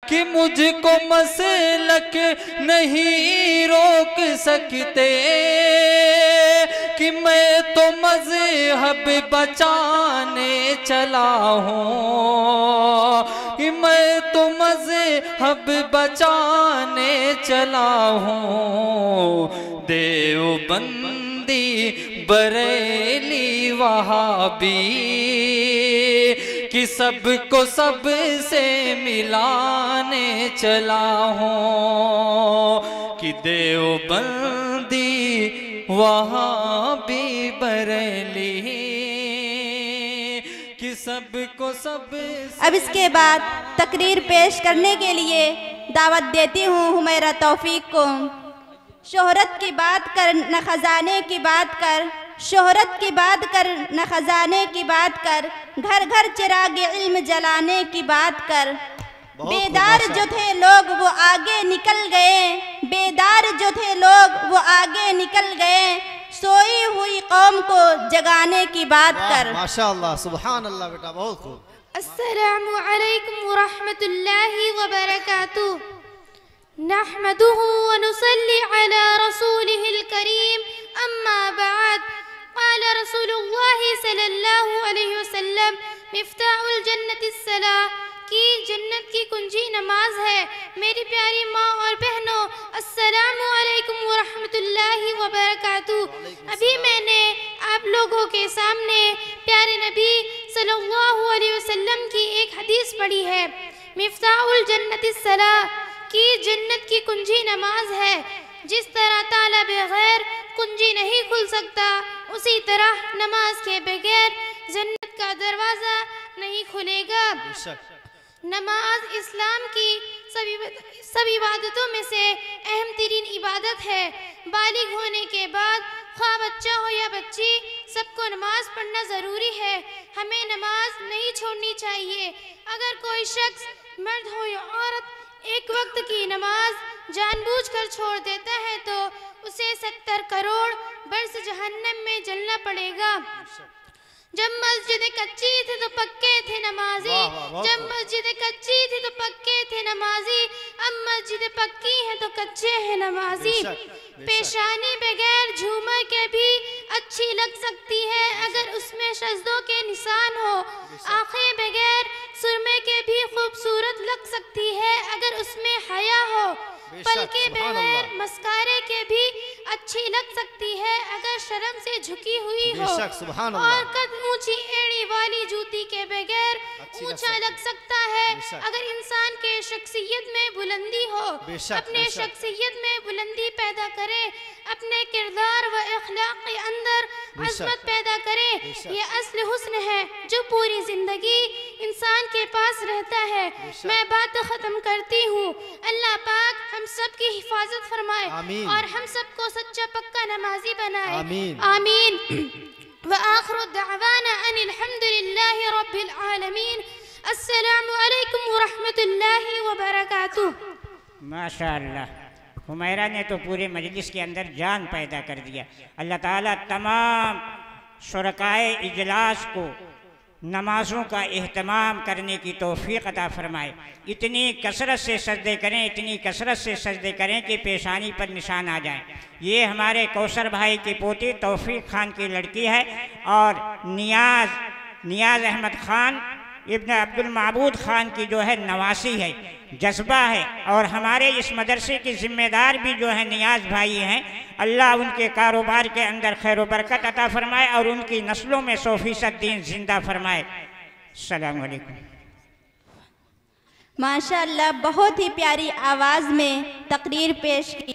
कि मुझको मसलक नहीं रोक सकते, कि मैं तो मज़हब बचाने चला हूँ, कि मैं तो मज़हब बचाने चला हूँ। देवबंदी बरेली वहाबी कि सबको सब से मिलाने चला हूँ, कि देवबंदी वहाबी बरेली कि सबको सब। अब इसके बाद तकरीर पेश करने के लिए दावत देती हूँ हुमैरा तौफीक को। शोहरत की बात कर न खजाने की बात कर, शोहरत की बात कर न खजाने की बात कर, घर घर चिराग इल्म जलाने की बात कर। बेदार जो थे लोग वो आगे निकल गए, बेदार जो थे लोग वो आगे निकल गए, सोई हुई कौम को जगाने की बात कर। माशाअल्लाह, सुभान अल्लाह बेटा, बहुत खूब। अस्सलामु अलैकुम व रहमतुल्लाहि व बरकातुहू। नहमदुहु व नुसल्ली अला रसूलिहिल करीम, अम्मा बाद। क़ाल रसूलुल्लाहि सल्लल्लाहु अलैहि वसल्लम, मिफ्ताहुल जन्नतिस सलाह, कि जन्नत की कुंजी नमाज है। मेरी प्यारी माँ और बहनों, अस्सलामु अलैकुम व रहमतुल्लाहि व बरकातुहू। अभी मैंने आप लोगों के सामने प्यारे नबी सल्लल्लाहु अलैहि वसल्लम की एक हदीस पढ़ी है। मिफ्ताहुल जन्नतिस सलाह, कि जन्नत की कुंजी नमाज है। जिस तरह ताला बगैर कुंजी नहीं खुल सकता, उसी तरह नमाज के बगैर जन्नत का दरवाज़ा नहीं खुलेगा। नमाज इस्लाम की सभी इबादतों में से अहम तरीन इबादत है। बालिग होने के बाद ख्वाह बच्चा हो या बच्ची, सबको नमाज पढ़ना ज़रूरी है। हमें नमाज नहीं छोड़नी चाहिए। अगर कोई शख्स, मर्द हो या औरत, एक वक्त की नमाज जानबूझकर छोड़ देता है तो उसे 70 करोड़ बरस जहन्नम में जलना पड़ेगा। जब मस्जिदें कच्ची थी तो पक्के थे नमाजी, जब मस्जिदें कच्ची थी तो पक्के थे नमाजी, अब मस्जिदें पक्की हैं तो कच्चे हैं नमाजी। पेशानी बगैर झूमर के भी अच्छी लग सकती है अगर उसमें सजदों के निशान हो। आंखें बगैर सुरमे के भी खूबसूरत लग सकती है अगर उसमें हया हो। पलकें बगैर मस्कारे के भी अच्छी लग सकती है अगर शर्म से झुकी हुई हो। और कद ऊंची एड़ी वाली जूती के बगैर ऊंचा लग सकता है अगर इंसान के शख्सियत में बुलंदी हो। अपने शख्सियत में बुलंदी पैदा करें, अपने किरदार व अखलाक के अंदर अज़मत पैदा करें। ये असल हुस्न है जो पूरी जिंदगी इंसान के पास रहता है। मैं बात खत्म करती हूँ। अल्लाह पाक हम सब की हिफाजत फरमाए और हम सबको सच्चा पक्का नमाजी बनाए। आमीन। व आखिरु दअवाना अनिल हम्दुलिल्लाहि रब्बिल आलमीन। अस्सलामु अलैकुम व रहमतुल्लाहि व बरकातुहू। माशाअल्लाह, हुमैरा ने तो पूरे मजलिस के अंदर जान पैदा कर दिया। अल्लाह ताला तमाम शुरकाए इजलास को नमाज़ों का एहतमाम करने की तौफीक अता फरमाए। इतनी कसरत से सजदे करें, इतनी कसरत से सजदे करें कि पेशानी पर निशान आ जाए। ये हमारे कौसर भाई की पोती तौफीक खान की लड़की है और नियाज़ अहमद खान इब्न अब्दुल माबूद खान की जो है नवासी है, जज्बा है। और हमारे इस मदरसे की ज़िम्मेदार भी जो है नियाज़ भाई हैं। अल्लाह उनके कारोबार के अंदर खैर बरकत अता फरमाए और उनकी नस्लों में 100% दीन जिंदा फरमाए। अस्सलामु अलैकुम। माशाअल्लाह, बहुत ही प्यारी आवाज़ में तकरीर पेश की।